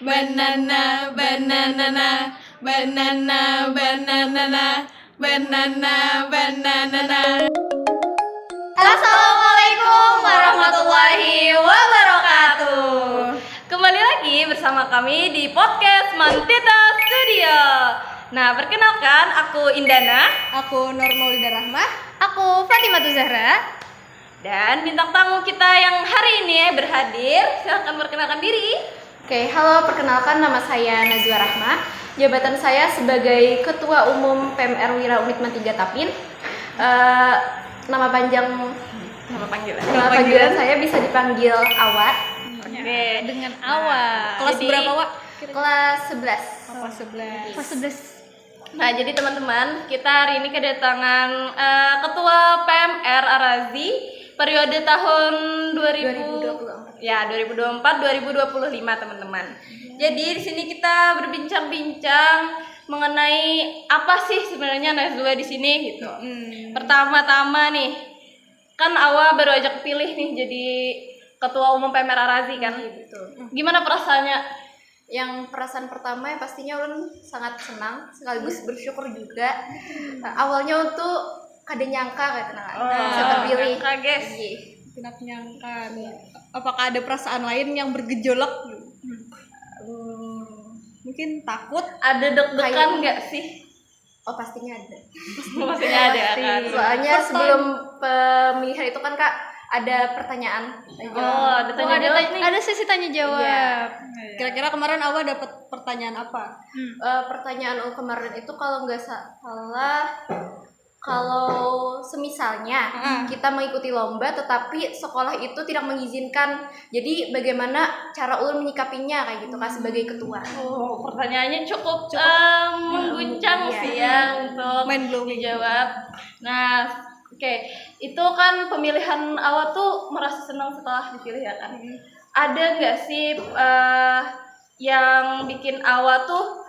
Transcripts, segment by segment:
Banana, banana, banana, banana, banana, banana. Assalamualaikum warahmatullahi wabarakatuh. Kembali lagi bersama kami di podcast Mantita Studio. Nah, perkenalkan aku Indana, Aku Nur Maulida Rahmah. Aku Fatimah Zahra. dan bintang tamu kita yang hari ini berhadir. Silahkan perkenalkan diri. Oke, halo, perkenalkan nama saya Nazwa Rahmah. Jabatan saya sebagai Ketua Umum PMR Wira Unit 3 Tapin. Nama panggilan saya bisa dipanggil Awa. Oke. Dengan Awa. Kelas Jadi- berapa, Wak? Kelas 11. Kelas 11. Kelas 11. Nah, jadi teman-teman, kita hari ini kedatangan Ketua PMR Arazi periode tahun 2024. Ya, 2024-2025, teman-teman. Jadi di sini kita berbincang-bincang mengenai apa sih sebenarnya Nazwa di sini gitu. Pertama-tama nih, kan Awa baru ajak pilih nih jadi Ketua Umum PMR Arazi kan. Betul. Gimana perasaannya? Yang perasaan pertama yang pastinya ulun sangat senang sekaligus bersyukur juga. Awalnya untuk kada nyangka bisa terpilih. Kaget. Iya. Tidak nyangka. Apakah ada perasaan lain yang bergejolak? Mungkin takut. Ada deg-degan nggak sih? Oh, pastinya ada. Maksudnya ada kan? Soalnya sebelum pemilihan itu kan Kak ada pertanyaan. Oh, ada tanya jawab nih. Ada sesi tanya jawab. Iya. Kira-kira kemarin Awa dapat pertanyaan apa? Pertanyaan kemarin itu kalau nggak salah, kalau semisalnya kita mengikuti lomba tetapi sekolah itu tidak mengizinkan, jadi bagaimana cara ulun menyikapinya kayak gitu Kak sebagai ketua. Oh, pertanyaannya cukup mengguncang Iya. sih ya untuk Mind blowing. dijawab. Nah, oke, itu kan pemilihan Awa tuh merasa senang setelah dipilih ya kan? Ada nggak sih yang bikin Awa tuh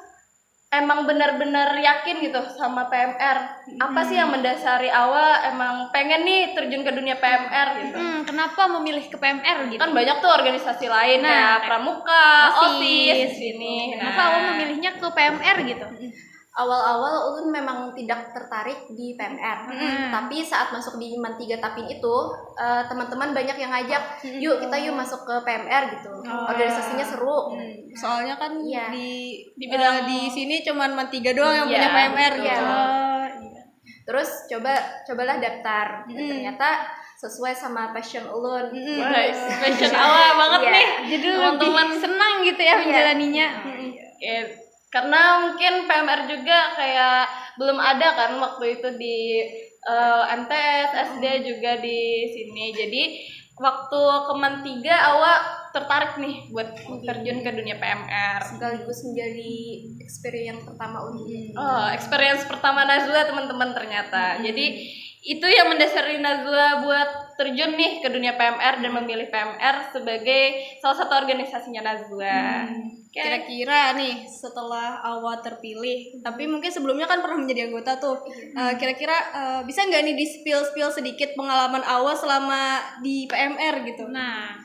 emang benar-benar yakin gitu sama PMR? Apa sih yang mendasari Awa emang pengen nih terjun ke dunia PMR gitu? Kenapa memilih ke PMR gitu? Kan banyak tuh organisasi lain Nah, kayak Pramuka, OSIS di sini. Kenapa Awa memilihnya ke PMR gitu? Awal-awal ulun memang tidak tertarik di PMR, tapi saat masuk di Man 3 Tapin itu teman-teman banyak yang ngajak, yuk masuk ke PMR gitu. Organisasinya seru. Soalnya kan Iya. di bidang di sini cuman Man 3 doang yang Iya, punya PMR betul. gitu. Terus cobalah daftar. Ternyata sesuai sama passion ulun. Guys, passion Awa banget Iya. nih. Jadi Teman-teman lebih senang gitu ya menjalaninya. Karena mungkin PMR juga kayak belum ada kan waktu itu di MTS, SD juga di sini. Jadi waktu Kemen 3 Awa tertarik nih buat terjun ke dunia PMR. Sekaligus menjadi experience pertama ulun. Oh, experience pertama Nazwa teman-teman ternyata. Jadi itu yang mendasari Nazwa buat terjun nih ke dunia PMR dan memilih PMR sebagai salah satu organisasinya Nazwa. Oke. Kira-kira nih setelah Awa terpilih, tapi mungkin sebelumnya kan pernah menjadi anggota tuh. Kira-kira bisa nggak nih di spill sedikit pengalaman Awa selama di PMR gitu? Nah,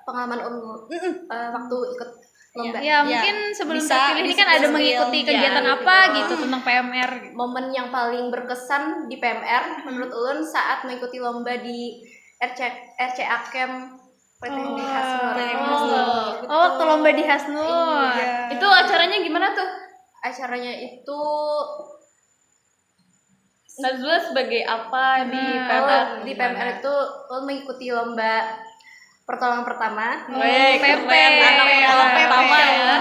pengalaman ulun waktu ikut lomba. Ya, Ya, mungkin sebelum bisa terpilih ini kan ada mengikuti kegiatan apa gitu tentang PMR. momen yang paling berkesan di PMR menurut ulun saat mengikuti lomba di RCA Camp Politeknik Hasnur. Oh, waktu lomba di Hasnur. Iya. Itu acaranya gimana tuh? Acaranya itu Nazwa sebagai apa di PMR? di PMR itu ulun mengikuti lomba pertolongan pertama. Wih, PP. keren, anak pertolongan PP. pertama ya.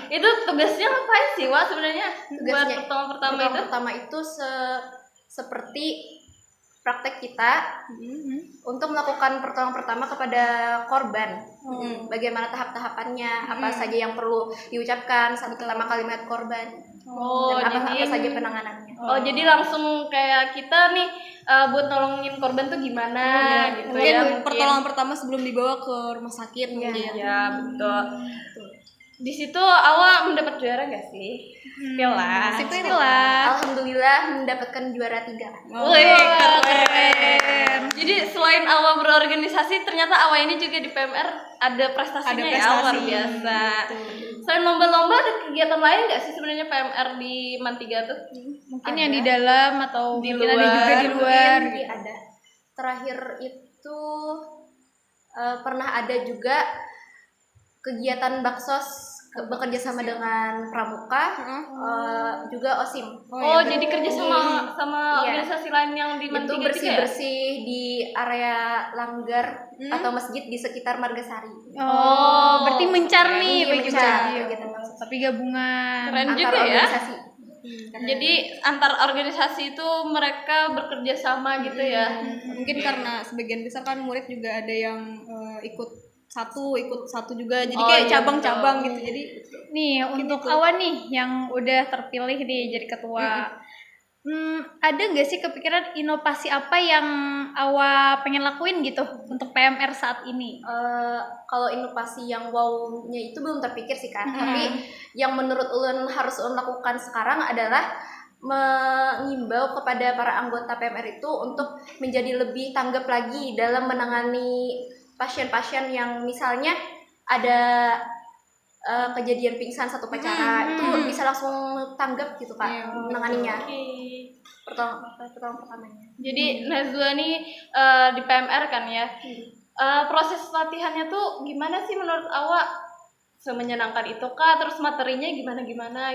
Itu tugasnya ngapain sih, Wak sebenarnya? Buat Tugasnya pertolongan pertama pertolongan itu? pertama itu seperti praktek kita untuk melakukan pertolongan pertama kepada korban. Bagaimana tahap-tahapannya, apa saja yang perlu diucapkan saat pertama kalimat korban, Oh, dan jadi apa saja penanganannya. Oh, jadi langsung kayak kita nih buat nolongin korban tuh gimana gitu Mungkin ya. pertolongan pertama sebelum dibawa ke rumah sakit mungkin. Iya, betul. Di situ Awa mendapat juara gak sih? Spill lah. Spill lah. Alhamdulillah mendapatkan juara 3. Wih, keren. Jadi selain Awa berorganisasi, ternyata Awa ini juga di PMR ada prestasinya Ada ya, prestasi. luar biasa. Selain lomba-lomba ada kegiatan lain nggak sih sebenarnya PMR di Mantiga tuh? Mungkin yang di dalam atau Di mungkin ada luar. juga di luar. Mungkin ada. Terakhir itu pernah ada juga kegiatan baksos bekerja sama dengan Pramuka, juga OSIM. Oh, jadi kerja sama Iya. organisasi lain yang di Itu Mantiga juga ya? bersih-bersih di area langgar atau masjid di sekitar Margasari. Oh, berarti mencar nih Iya, bagi mencar. bagi. Kegiatan baksos. Tapi gabungan. Keren Antar juga ya. organisasi. Jadi antar organisasi itu mereka bekerja sama gitu ya. Mungkin karena sebagian besar kan murid juga ada yang ikut satu juga, jadi Oh, kayak iya, cabang-cabang betul. gitu. Jadi Nih, untuk Awan nih yang udah terpilih nih jadi ketua. Ada nggak sih kepikiran inovasi apa yang Awa pengen lakuin gitu untuk PMR saat ini? Kalau inovasi yang wow-nya itu belum terpikir sih kan, tapi yang menurut ulun harus ulun lakukan sekarang adalah mengimbau kepada para anggota PMR itu untuk menjadi lebih tanggap lagi dalam menangani pasien-pasien yang misalnya ada kejadian pingsan satu upacara, itu bisa langsung tanggap gitu Kak, menanganinya. Pertolongan pertamanya. Jadi Nazwa nih di PMR kan ya. Proses latihannya tuh gimana sih menurut Awa? Semenyenangkan itu kah? Terus materinya gimana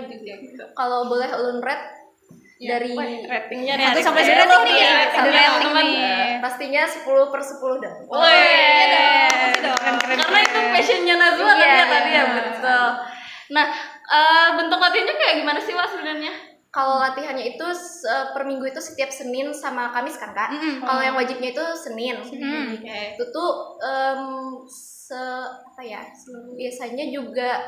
gitu ya gitu. Kalau boleh ulun rate dari Ratingnya 1 sampai 10 10 nih, ada rating nih. pastinya 10/10 dong. Karena itu passionnya Nazwa Iya, tadi ya tadi ya iya. betul. Nah bentuk latihannya kayak gimana sih Wak sebenarnya? Kalau latihannya itu per minggu itu setiap Senin sama Kamis kan Kak. Kalau yang wajibnya itu Senin. Oke. Itu tuh biasanya juga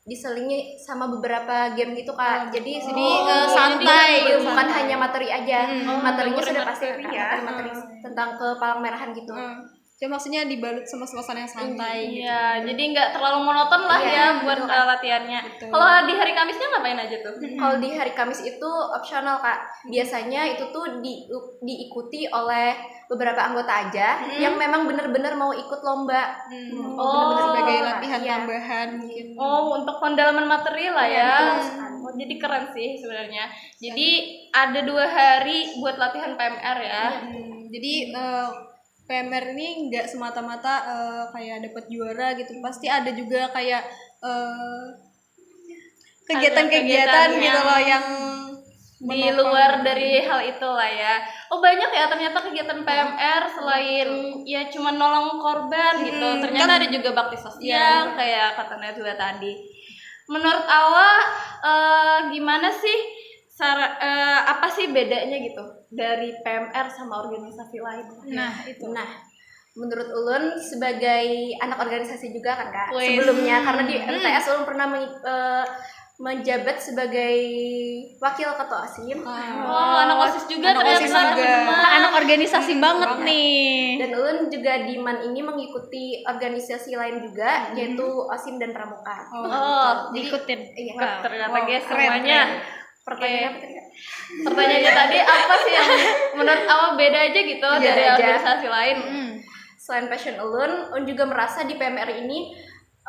diselingi sama beberapa game gitu Kak. Jadi santai gitu, bukan santai. hanya materi aja. Materinya bukan sudah pasti materi ya. materi tentang kepalang merahan gitu. Cuma maksudnya dibalut sama suasana yang santai gitu. Iya, jadi nggak terlalu monoton lah Iya, ya buat betul. latihannya. Betul. Kalau di hari Kamisnya ngapain aja tuh? Kalau di hari Kamis itu opsional Kak. Biasanya itu tuh diikuti oleh beberapa anggota aja yang memang benar-benar mau ikut lomba. Benar-benar sebagai latihan Iya. tambahan mungkin. Oh, untuk pendalaman materi lah Iya, ya. betul sekali. Oh, jadi keren sih sebenarnya. Jadi ada 2 hari buat latihan PMR ya. Jadi PMR ini nggak semata-mata kayak dapat juara gitu, pasti ada juga kayak kegiatan-kegiatan kegiatan gitu loh yang Di luar dari hal itu lah ya. Oh banyak ya ternyata kegiatan PMR selain ya cuma nolong korban gitu. Ternyata ada juga bakti sosial kayak kata Najwa tadi. Menurut Awa gimana sih apa sih bedanya gitu dari PMR sama organisasi lain? Nah, itu. Nah, menurut ulun sebagai anak organisasi juga kan Kak, Wih. sebelumnya karena di MTS ulun pernah menjabat sebagai wakil ketua OSIM. Oh, anak OSIS juga Anak ternyata OSIS juga. teman-teman. Anak organisasi banget nih. Dan ulun juga di MAN ini mengikuti organisasi lain juga, yaitu OSIM dan Pramuka. Oh, Diikutin. Iya. Wow. ternyata guys keren, semuanya. Pertanyaannya apa tadi Kak? Pertanyaannya tadi apa sih yang menurut Awa beda aja gitu Iya, dari aja. organisasi lain? Selain passion ulun juga merasa di PMR ini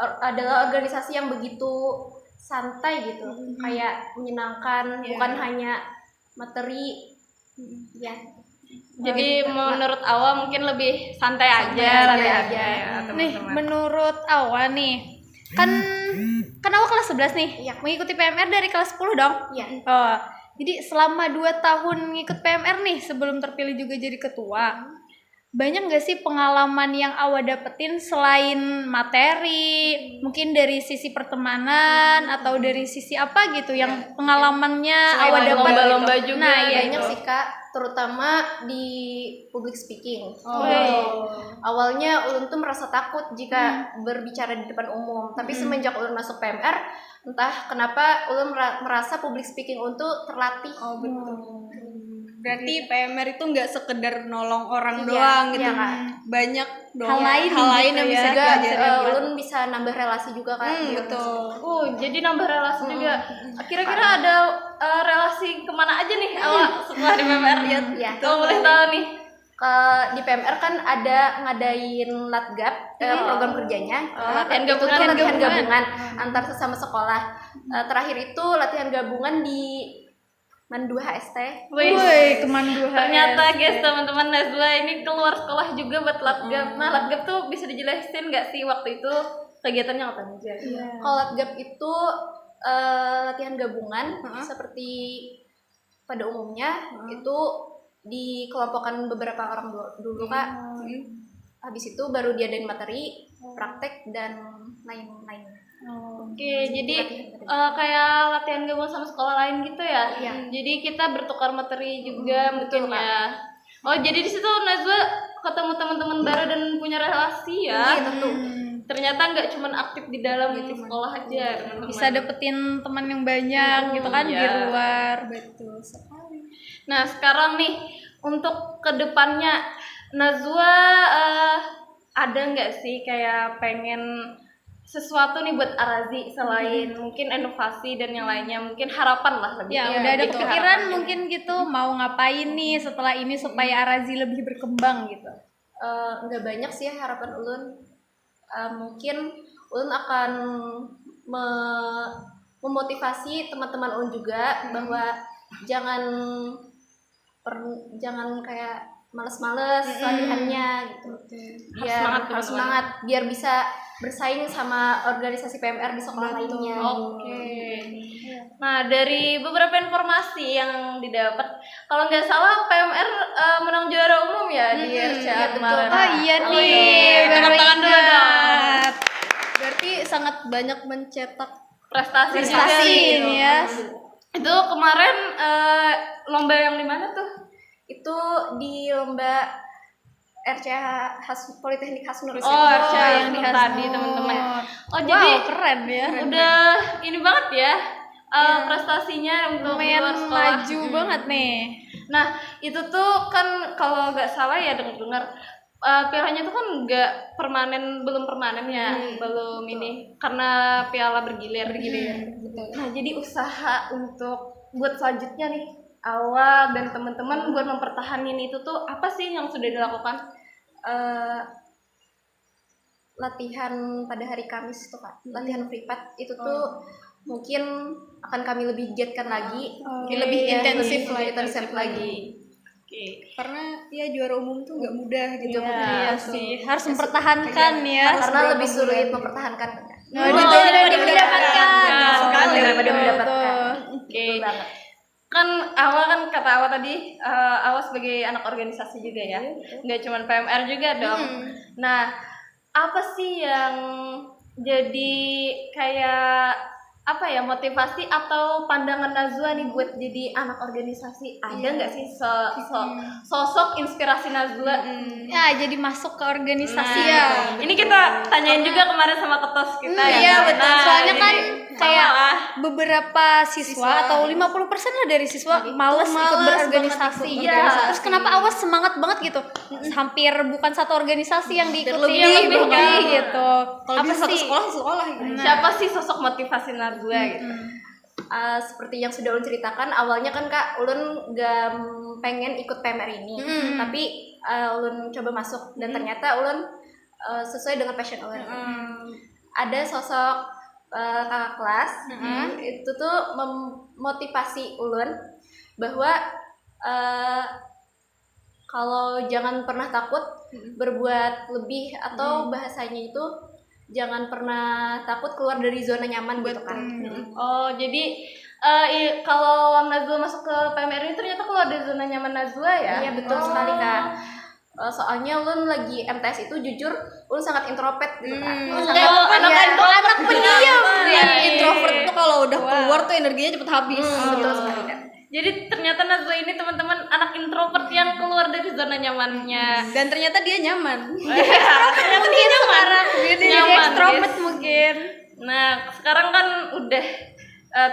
adalah organisasi yang begitu santai gitu, kayak menyenangkan, bukan hanya materi. Ya. Jadi menurut Awa mungkin lebih santai aja aja. ya, Nih, teman-teman. menurut Awa nih, kan Awa kelas 11 nih, Iya. mengikuti PMR dari kelas 10 dong? Iya. Oh, jadi selama 2 tahun ngikut PMR nih, sebelum terpilih juga jadi ketua, banyak gak sih pengalaman yang Awa dapetin selain materi, mungkin dari sisi pertemanan, atau dari sisi apa gitu, yang pengalamannya Selain Awa dapat lomba-lomba gitu. juga Nah, gitu. iya Banyak itu. sih Kak, terutama di public speaking. Oh. Awalnya ulun tuh merasa takut jika berbicara di depan umum, tapi semenjak ulun masuk PMR, entah kenapa ulun merasa public speaking ulun tuh terlatih. betul. Berarti PMR itu nggak sekedar nolong orang Iya, doang gitu. iya, Kak. Banyak dong Hal lain hal lain gitu yang ya. bisa juga dipelajari. ulun bisa nambah relasi juga kan. Betul. Jadi nambah relasi juga. Kira-kira ada relasi kemana aja nih awak setelah di PMR? Iya. Kalau boleh tahu nih. Di PMR kan ada ngadain latgab program kerjanya. Latihan Itu tuh gabungan. latihan gabungan antar sesama sekolah. Terakhir itu latihan gabungan di Mandu HST. Woi, teman gue. Ternyata guys teman-teman Najwa ini keluar sekolah juga buat latgab. Nah latgab tuh bisa dijelasin nggak sih waktu itu kegiatannya apa aja? Kalau latgab itu latihan gabungan seperti pada umumnya itu dikelompokkan beberapa orang dulu Kak. Habis itu baru diadain materi, praktek dan lain-lain. Oke, jadi kayak latihan gabungan sama sekolah lain gitu ya. Iya. Jadi kita bertukar materi juga mungkin betul, ya. Oh, jadi di situ Najwa ketemu teman-teman baru dan punya relasi ya. Iya, tentu. Ternyata nggak cuma aktif di dalam sekolah aja, teman-teman. Bisa dapetin teman yang banyak gitu kan di iya. luar. Betul sekali. Nah, sekarang nih untuk kedepannya Najwa ada nggak sih kayak pengen sesuatu nih buat Arazi selain mungkin inovasi dan yang lainnya, mungkin harapan lah lebih. Ya, Iya, udah ada gitu kepikiran harapannya. mungkin gitu mau ngapain nih setelah ini supaya Arazi lebih berkembang gitu. Nggak banyak sih harapan ulun. Mungkin ulun akan memotivasi teman-teman ulun juga bahwa jangan kayak males-males latihannya gitu. Biar harus semangat biar bisa bersaing sama organisasi PMR di sekolah lainnya. Oke. Nah, dari beberapa informasi yang didapat, kalau nggak salah PMR menang juara umum ya di RCA kemarin. Oh iya Oh, nih, iya. baru Tepuk tangan dulu dong. ingat. Berarti sangat banyak mencetak Prestasi Prestasi juga ini ya. Itu kemarin lomba yang di mana tuh? Itu di lomba RCA Politeknik Hasnur. Oh, RCA yang di Hasnur. tadi teman-teman. Oh, Wow, jadi keren ya. udah ini banget ya. Prestasinya untuk di Lumayan luar sekolah. maju banget nih. Nah, itu tuh kan kalau nggak salah ya dengar pialanya tuh kan nggak permanen, belum permanen ya, belum ini karena piala bergilir. Nah, jadi usaha untuk buat selanjutnya nih, awal dan teman-teman buat mempertahankan itu tuh apa sih yang sudah dilakukan? Latihan pada hari Kamis tuh Kak. Latihan privat itu tuh mungkin akan kami lebih giatkan lagi, lebih intensif lah, intensif lagi. Oke. karena ya juara umum tuh nggak mudah gitu. Iya sih, harus mempertahankan ya. Karena lebih sulit mempertahankan. Daripada mendapatkan. Sekali Daripada mendapatkan. Oke. Betul banget. Kan Awa kan kata Awa tadi, Awa sebagai anak organisasi juga ya, nggak cuma PMR juga dong. Nah, apa sih yang jadi kayak apa ya motivasi atau pandangan Najwa nih buat jadi anak organisasi? Ada nggak sih sosok inspirasi Najwa? Ya, jadi masuk ke organisasi Nah, ya. ini kita tanyain juga kemarin sama ketos kita ya. Iya, betul. Soalnya kan jadi kayak sama lah. beberapa siswa atau 50% lah dari siswa males ikut males berorganisasi banget ikut gitu. organisasi. Terus kenapa Awas semangat banget gitu? Hampir bukan satu organisasi yang diikuti lebih kan. gitu. Kalau Apa bisa satu sih? sekolah gitu. Siapa sih sosok motivasi Najwa gitu? Seperti yang sudah ulun ceritakan awalnya kan Kak, ulun gak pengen ikut PMR ini, tapi ulun coba masuk dan ternyata ulun sesuai dengan passion ulun. Ada sosok kakak kelas itu tuh memotivasi ulun bahwa kalau jangan pernah takut berbuat lebih atau bahasanya itu jangan pernah takut keluar dari zona nyaman gitu kan. Oh, jadi kalau Najwa masuk ke PMR ini ternyata keluar dari zona nyaman Najwa ya? Iya betul sekali Kak. Soalnya ulun lagi MTS itu jujur ulun sangat introvert gitu Kak. Anak pendiam. Introvert tuh kalau udah keluar tuh energinya cepet habis. Betul sekali Kak. Jadi ternyata Najwa ini teman-teman anak introvert yang keluar dari zona nyamannya. Dan ternyata dia nyaman. Ternyata dia nyaman. Jadi Nyaman, extrovert guys. mungkin. Nah, sekarang kan udah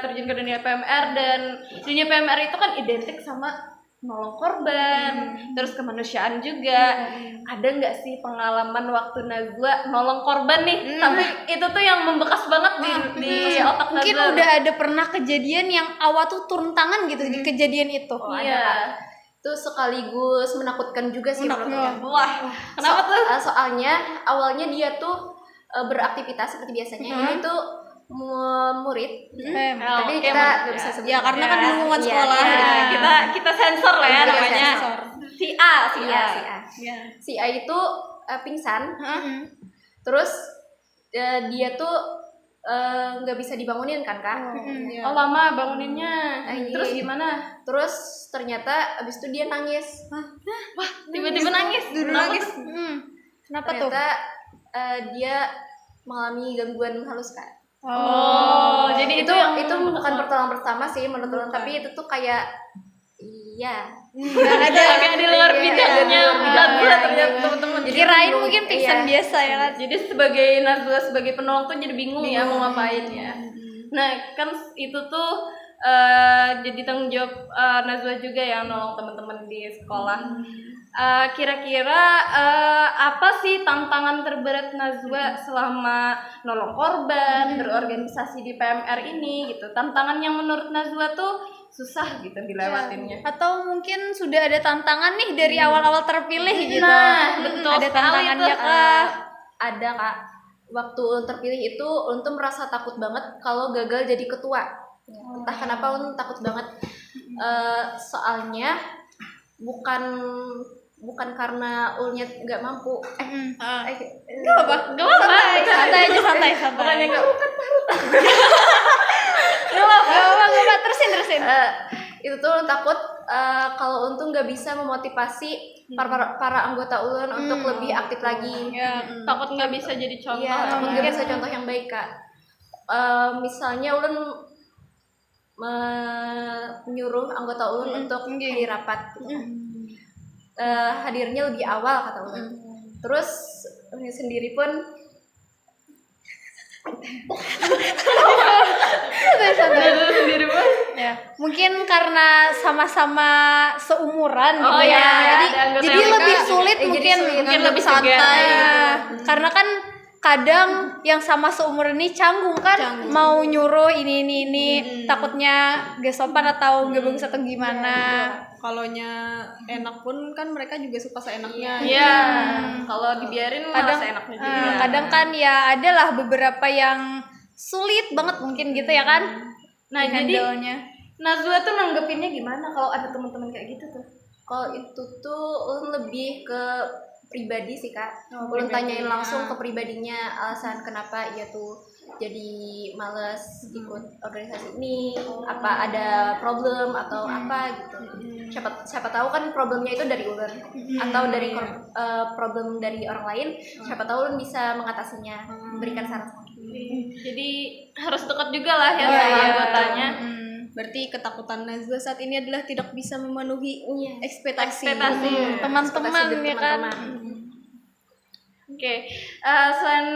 terjun ke dunia PMR dan dunia PMR itu kan identik sama nolong korban, terus kemanusiaan juga. Ada nggak sih pengalaman waktu Najwa nolong korban nih, tapi itu tuh yang membekas banget di otak Mungkin Najwa. udah ada pernah kejadian yang Awa tuh turun tangan gitu di kejadian itu. Iya. Itu sekaligus menakutkan juga sih menurutnya. Wah, kenapa tuh? Soalnya awalnya dia tuh beraktivitas seperti biasanya. Ini tuh murid, tapi oke, kita nggak bisa sebut. Ya karena kan lingkungan sekolah iya. gitu. Kita sensor lah ya Iya, namanya. sensor. Si A. Si A itu pingsan, terus dia tuh nggak bisa dibangunin kan kak. Oh lama banguninnya. Iya. Terus gimana? Terus ternyata abis itu dia nangis. Wah, tiba-tiba nangis. Nangis. Kenapa tuh? Ternyata dia mengalami gangguan halus kak. Oh, jadi itu yang bukan pertolongan pertama sih menurut orang, tapi itu tuh kayak agak di luar bidangnya Najwa ternyata teman-teman. Kirain mungkin pingsan biasa ya kan. Jadi sebagai Najwa sebagai penolong tuh jadi bingung ya mau ngapain ya. Nah kan itu tuh jadi tanggung jawab Najwa juga yang nolong teman-teman di sekolah. Kira-kira apa sih tantangan terberat Najwa selama nolong korban, berorganisasi di PMR ini gitu? Tantangan yang menurut Najwa tuh susah gitu dilewatinnya. Atau mungkin sudah ada tantangan nih dari awal-awal terpilih gitu. Nah, betul ada sekali tantangannya tuh. kah? ada kak. Waktu terpilih itu Ulun tuh merasa takut banget kalau gagal jadi ketua. Entah kenapa Ulun takut banget. Soalnya bukan karena Ulnya nggak mampu. Gak apa. Santai aja, santai. Bukannya nggak Gak apa, terusin. Itu tuh Ulun takut kalau Ulun tuh nggak bisa memotivasi para anggota Ulun untuk lebih aktif lagi. takut nggak bisa jadi contoh. Iya, takut nggak bisa contoh yang baik kak. Misalnya Ulun menyuruh anggota Ulun untuk hari rapat gitu kan. Hadirnya lebih awal kata Ulun. Terus Ulun sendiri pun sendiri pun. Ya, mungkin karena sama-sama seumuran Oh gitu iya, ya. ada anggota Jadi yang lebih mereka- sulit jadi mungkin sulit, mungkin lebih santai segar. Nah, karena kan kadang yang sama seumur ini canggung kan mau nyuruh ini takutnya gak sopan atau gak bagus atau gimana. Kalonya enak pun kan mereka juga suka seenaknya. Iya, kalau dibiarin malah Kadang seenaknya juga. kadang kan ya adalah beberapa yang sulit banget mungkin gitu ya kan. Nah, jadi handle-nya. Najwa tuh nanggepinnya gimana kalau ada teman-teman kayak gitu tuh? kalau itu tuh Ulun lebih ke pribadi sih kak. Ulun pribadi. tanyain langsung ke pribadinya alasan kenapa ia tuh jadi males ikut organisasi ini, apa ada problem atau apa gitu. Siapa tahu kan problemnya itu dari Ulun atau dari problem dari orang lain. Siapa tahu Ulun bisa mengatasinya, memberikan saran. Jadi harus dekat juga lah ya sama anggotanya. Berarti ketakutan Najwa saat ini adalah tidak bisa memenuhi ekspektasi. Teman-teman ya kan. Oke, selain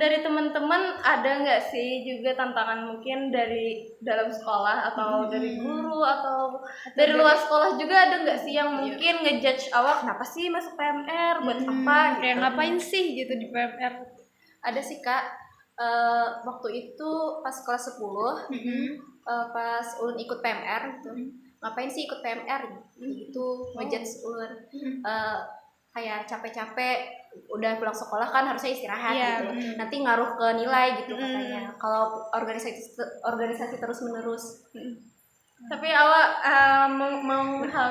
dari teman-teman ada nggak sih juga tantangan mungkin dari dalam sekolah atau dari guru atau dari luar sekolah juga ada nggak sih yang mungkin ngejudge awak kenapa sih masuk PMR buat apa gitu? Kayak ngapain sih gitu di PMR? Ada sih kak. Waktu itu pas kelas 10 pas Ulun ikut PMR gitu. Ngapain sih ikut PMR gitu, ngejudge Ulun. Kayak capek-capek udah pulang sekolah kan harusnya istirahat gitu. Nanti ngaruh ke nilai gitu katanya. Kalau organisasi terus menerus. Tapi awak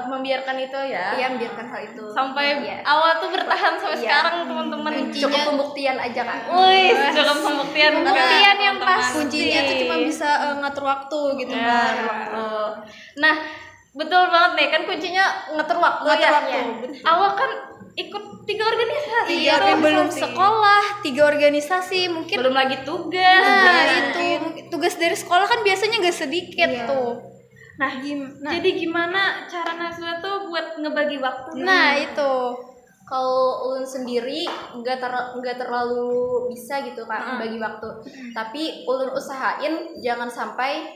membiarkan itu ya? Iya, membiarkan hal itu. Sampai Iya. awak tuh bertahan sampai Iya. sekarang teman-teman. Cukup pembuktian aja kak. Wih, cukup pembuktian. Pembuktian yang pasti. Kuncinya tuh cuma bisa ngatur waktu gitu kan. Nah, betul banget nih kan kuncinya ngatur waktu. Ngatur ya. waktu, Awak kan ikut 3 organisasi. Iya, gitu. belum sekolah, 3 organisasi mungkin. Belum lagi tugas. Nah, itu tugas dari sekolah kan biasanya gak sedikit tuh. Nah, jadi gimana cara Najwa tuh buat ngebagi waktu? Nah, itu. Kalau Ulun sendiri nggak terlalu bisa gitu kak bagi waktu. Tapi Ulun usahain jangan sampai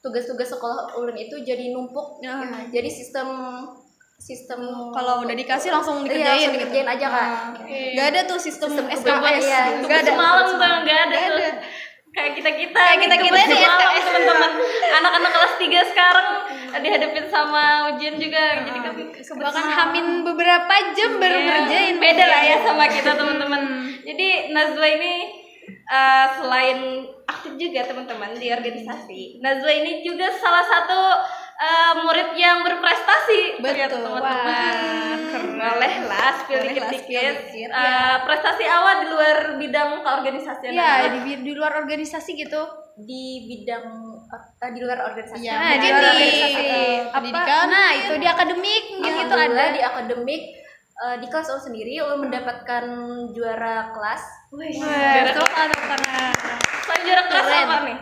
tugas-tugas sekolah ulun itu jadi numpuk. Ya. Ya, jadi sistem Kalau udah dikasih langsung iya, dikerjain langsung gitu. dikerjain aja Kak. Nggak ada tuh sistem SKS. iya. Nggak ada. Semalam tuh nggak ada tuh. Kayak kita ini SKS teman-teman. Anak-anak kelas 3 sekarang dihadapin sama ujian juga. Jadi kami Bahkan hamin beberapa jam baru ngerjain. beda lah ya sama kita teman-teman. Jadi Nazwa ini selain aktif juga teman-teman di organisasi, Nazwa ini juga salah satu murid yang berprestasi. Betul. Teman-teman. Boleh lah spill Boleh lah, dikit-dikit. spill dikit. Prestasi awal di luar bidang keorganisasian. Ya, di luar organisasi gitu. Di bidang di luar organisasi. Iya, Nah, mungkin di organisasi, apa? pendidikan. Nah, itu di akademik gitu ada. Alhamdulillah di akademik di kelas ulun sendiri ulun mendapatkan juara kelas. Wah, tepuk tangan. Saya juara kelas apa nih?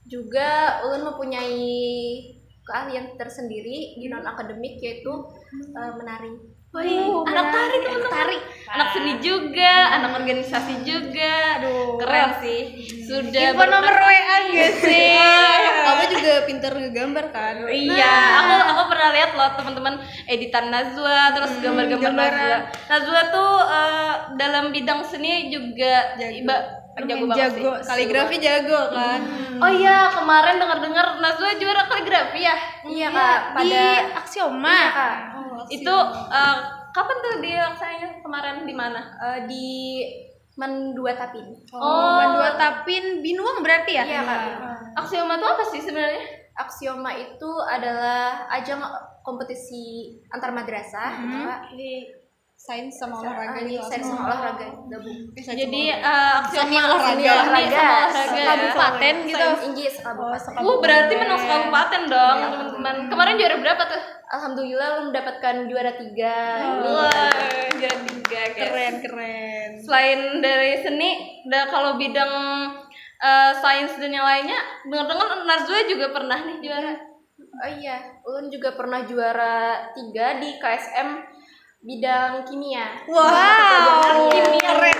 Juga ulun mempunyai keahlian tersendiri di non akademik yaitu menari. Anak tari teman-teman. Anak seni juga, anak organisasi juga. Aduh, keren sih. Sudah Info nomor WA gak sih? Kamu juga pinter ngegambar kan? Iya, aku pernah lihat loh teman-teman editan Nazwa, terus gambar-gambar Nazwa. Nazwa tuh dalam bidang seni juga jago banget sih. Kaligrafi jago kan? Oh iya, kemarin dengar-dengar Nazwa juara kaligrafi ya. Iya Kak, Di pada Aksioma. iya, Kak. Itu kapan tuh dilaksanainnya kemarin di mana? Di Mendua Tapin. Dua Tapin Binuang berarti ya? Iya Kak. Aksioma itu apa sih sebenarnya? Aksioma itu adalah ajang kompetisi antar madrasah, Kak. Ini sains sama olahraga Ini gitu. sains sama olahraga gabung. Jadi aksioma olahraga. seni sama olahraga ya. Kabupaten gitu. Sains Inggris kabupaten. Berarti menang sekabupaten dong, teman-teman. Kemarin juara berapa tuh? Alhamdulillah lu mendapatkan juara 3. Wah, juara 3 guys. Keren. Selain dari seni, kalau bidang sains dan yang lainnya, dengar-dengar Nazwa juga pernah nih juara. Oh iya, ulun juga pernah juara 3 di KSM bidang kimia. Wow. Keren.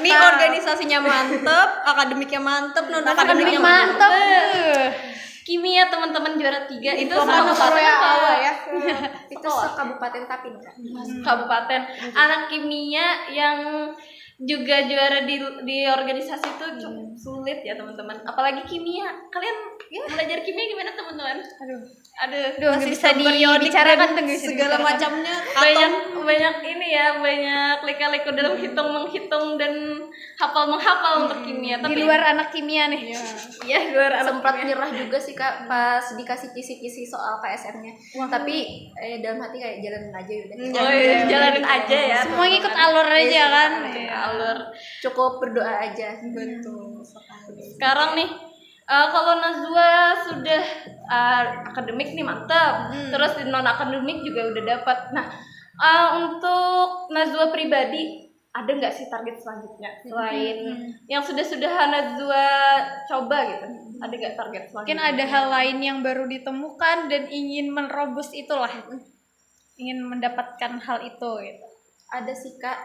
Ini organisasinya mantep, akademiknya mantep, non akademiknya Mantap. Kimia teman-teman juara 3 itu Sama kabupaten apa? awal ya. Itu sekabupaten Tapin, Kak. Kabupaten. Anak kimia yang juga juara di organisasi itu cukup sulit ya teman-teman. Apalagi kimia. Kalian belajar kimia gimana teman-teman? Aduh, Nggak bisa dibicarakan tuh segala macamnya. banyak ini ya, banyak lika-liku dalam menghitung dan menghafal untuk kimia. Di Tapi luar anak kimia nih. ya di luar anak Sempat kimia. nyerah juga sih Kak pas dikasih kisi-kisi soal KSM-nya. Tapi dalam hati kayak jalanin aja udah. Oh iya, jalanin aja ya. Semua ngikut alur aja kan. Alur. Cukup berdoa aja. Betul. Sekarang nih kalau Nazwa sudah akademik nih mantap, terus di non akademik juga udah dapat. Nah, untuk Nazwa pribadi ada nggak sih target selanjutnya selain yang sudah Nazwa coba gitu? Ada nggak target selanjutnya? Mungkin ada hal lain yang baru ditemukan dan ingin menerobos itulah. Ingin mendapatkan hal itu gitu. Ada sih Kak.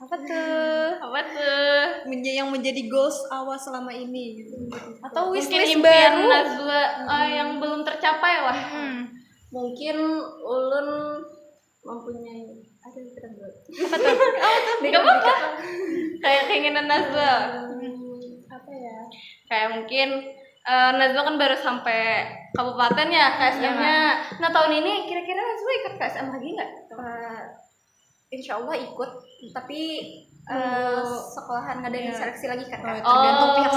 Apa tuh? Apa tuh? Yang menjadi goals awal selama ini gitu. Atau Mungkin wishlist impian baru? Nazwa yang belum tercapai lah. Mungkin ulun mempunyai ada kita buat. Gak apa-apa. Kayak keinginan Nazwa. Apa ya? Kayak mungkin Nazwa kan baru sampai kabupaten ya KSM-nya. Nah tahun ini kira-kira Nazwa ikut KSM lagi nggak? Insya Allah ikut, tapi sekolahan ngadain seleksi lagi kan Kak? Tergantung pihak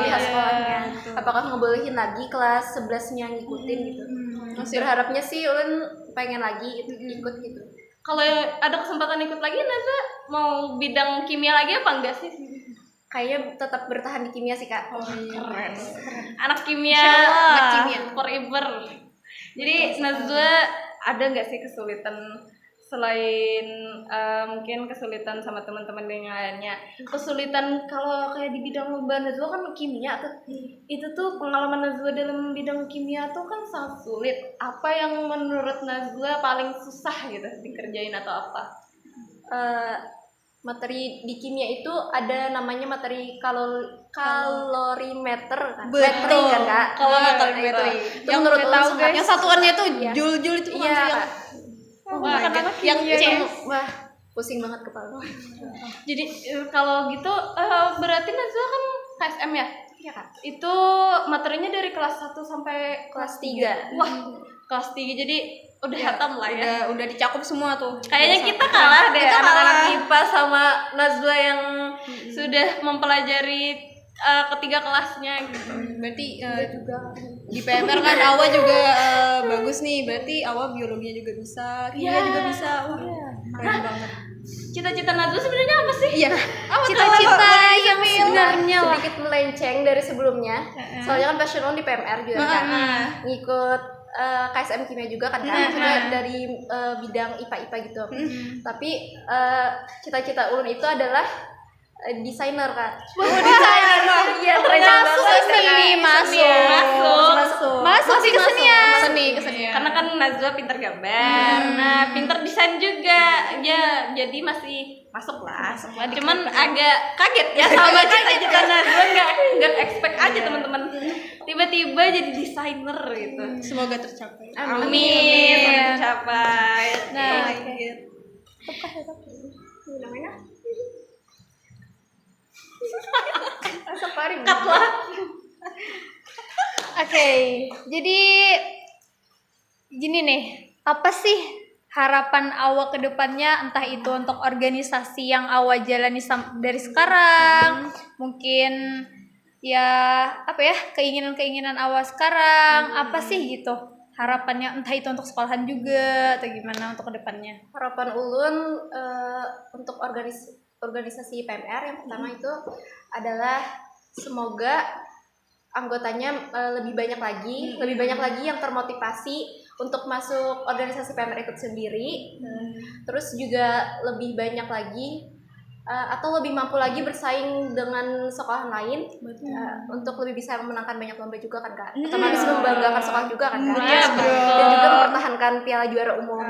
Pihak sekolahnya. Betul. Apakah ngebolehin lagi kelas 11-nya ngikutin gitu? Berharapnya sih ulun pengen lagi ikut gitu. Kalau ada kesempatan ikut lagi Nazwa mau bidang kimia lagi apa enggak sih? Kayaknya tetap bertahan di kimia sih Kak. Keren. Anak kimia, Anak kimia. forever. Jadi Nazwa ada nggak sih kesulitan selain mungkin kesulitan sama teman-teman yang lainnya, kesulitan kalau kayak di bidang lomba Nazwa kan kimia tuh, itu tuh pengalaman Nazwa dalam bidang kimia tuh kan sangat sulit. Apa yang menurut Nazwa paling susah gitu dikerjain atau apa? materi di kimia itu ada namanya materi kalorimeter kan? Betul. Metri kan Kak? Kalau nggak Iya, kalorimetri. itu. Yang menurut nggak Ulun tahu sangat- guys. Yang satuannya tuh Iya. jul-jul itu bukan Iya, sih yang Kak. Wah, kenapa yang kimia C. ya? Wah, pusing banget kepala. Jadi kalau gitu berarti Najwa kan KSM ya? Iya Kak. Itu materinya dari kelas 1 sampai Kelas 3. Wah, kelas 3 jadi udah hatam lah ya. Udah dicakup semua tuh. Kayaknya kita kalah deh Kita anak-anak kalah. IPA sama Najwa yang sudah mempelajari ketiga kelasnya gitu. Berarti di PMR kan Awa juga bagus nih. Berarti Awa biologinya juga bisa, kimia juga bisa. Wah, keren banget. Cita-cita Najwa sebenarnya apa sih? Iya. Cita-cita yang sebenarnya lah. Sedikit melenceng dari sebelumnya. Soalnya kan passion di PMR juga kan. Ngikut KSM kimia juga kan Maksudnya dari bidang IPA gitu. Tapi cita-cita Ulun itu adalah desainer Kak. Desainer. Iya, keren banget. Seni, masuk di kesenian. Seni. Karena kan Najwa pintar gambar, nah pintar desain juga, ya jadi masih masuk lah. Cuman agak kaget ya sama cita-cita Najwa, nggak expect aja teman-teman. Tiba-tiba jadi desainer gitu. Semoga tercapai. Amin, tercapai. Nah, cut lah. Oke, jadi gini nih, apa sih harapan Awa ke depannya, entah itu untuk organisasi yang Awa jalani dari sekarang, mungkin ya apa ya, keinginan-keinginan Awa sekarang, apa sih gitu harapannya, entah itu untuk sekolahan juga atau gimana untuk ke depannya. Harapan Ulun untuk organisasi PMR yang pertama itu adalah semoga anggotanya lebih banyak lagi yang termotivasi untuk masuk organisasi PMR itu sendiri. Terus juga lebih banyak lagi atau lebih mampu lagi bersaing dengan sekolahan lain untuk lebih bisa memenangkan banyak lomba juga kan Kak. Otomatis membanggakan sekolah juga kan Kak. Iya, betul. Dan juga mempertahankan piala juara umum.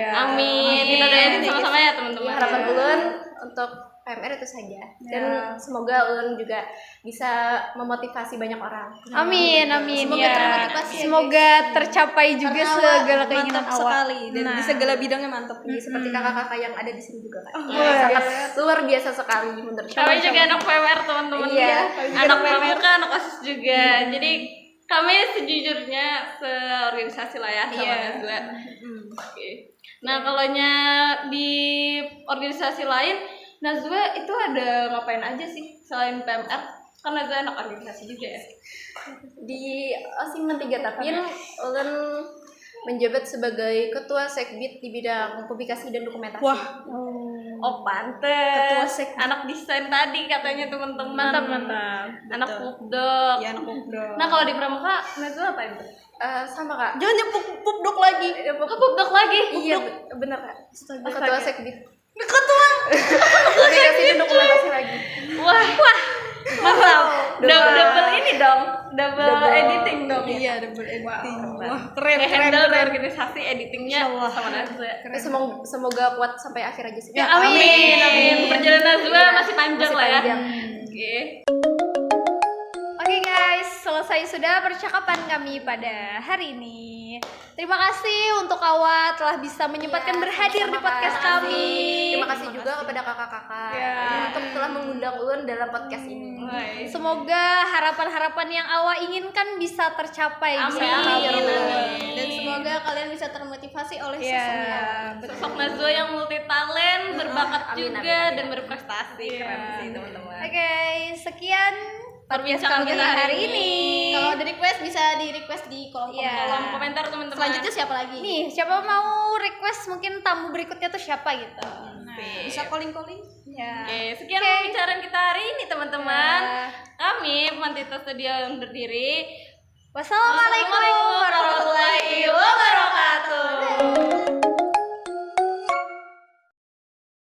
Amin. Kita doain sama-sama ya teman-teman. Iya, harapan Ulun untuk PMR itu saja. Dan semoga Ulun juga bisa memotivasi banyak orang. Amin, amin. Semoga ya. termotivasi ya, Semoga tercapai juga Karena segala Awa keinginan mantap Awa. sekali dan Nah. di segala bidangnya mantap. Seperti kakak-kakak yang ada di sini juga kan. iya. Sangat luar biasa sekali menurut Kami juga anak PMR teman-teman. Iya, Anak pramuka, anak OSIS juga. Jadi kami sejujurnya seorganisasi lah ya sama Najwa. Oke. Nah kalau di organisasi lain, Najwa itu ada ngapain aja sih selain PMR? Kan Najwa anak organisasi juga ya. Di Osim 3 Tapin, Ulun menjabat sebagai ketua sekbid di bidang publikasi dan dokumentasi. Wah, Oh pantes. Ketua Sek. Anak desain tadi katanya teman-teman. Mantap. Anak pupdok. ya anak ngobrol. Nah kalau di pramuka Najwa apa itu? Sama Kak. Jangan nyebut pupdok lagi. Pupdok lagi. Iya, benar Kak. Ketua sekbid. Ketua. Publikasi dan dokumentasi lagi. Wah. Mantap. Double ini dong. Double editing dong. Iya, double editing. Wah, Keren keren. handle organisasi editingnya sama Najwa. Semoga kuat sampai akhir aja sih. Ya, amin. Perjalanan Najwa masih panjang Masih lah ya. panjang. Oke. Oke guys, selesai sudah percakapan kami pada hari ini. Terima kasih untuk Awa telah bisa menyempatkan Iya, berhadir di sama-sama, podcast Kak. kami. Terima kasih juga kepada kakak-kakak untuk telah mengundang Ulun dalam podcast ini. Semoga harapan-harapan yang Awa inginkan bisa tercapai. Bisa Amin. terwujud. Dan semoga kalian bisa termotivasi oleh Iya, sosoknya. Sosok Najwa yang multi talent, berbakat Amin, juga amin, amin. dan berprestasi. Keren sih teman-teman. Oke, sekian podcast Perbincangan kami kita hari ini. Kalau ada request bisa di request di kolom Iya. komentar. Kolom komentar teman-teman. Selanjutnya siapa lagi? Nih, siapa mau request mungkin tamu berikutnya tuh siapa gitu. Bisa calling-calling. Ya. Oke, sekian pembicaraan kita hari ini teman-teman. Kami Mantita Studio undur diri. Wassalamualaikum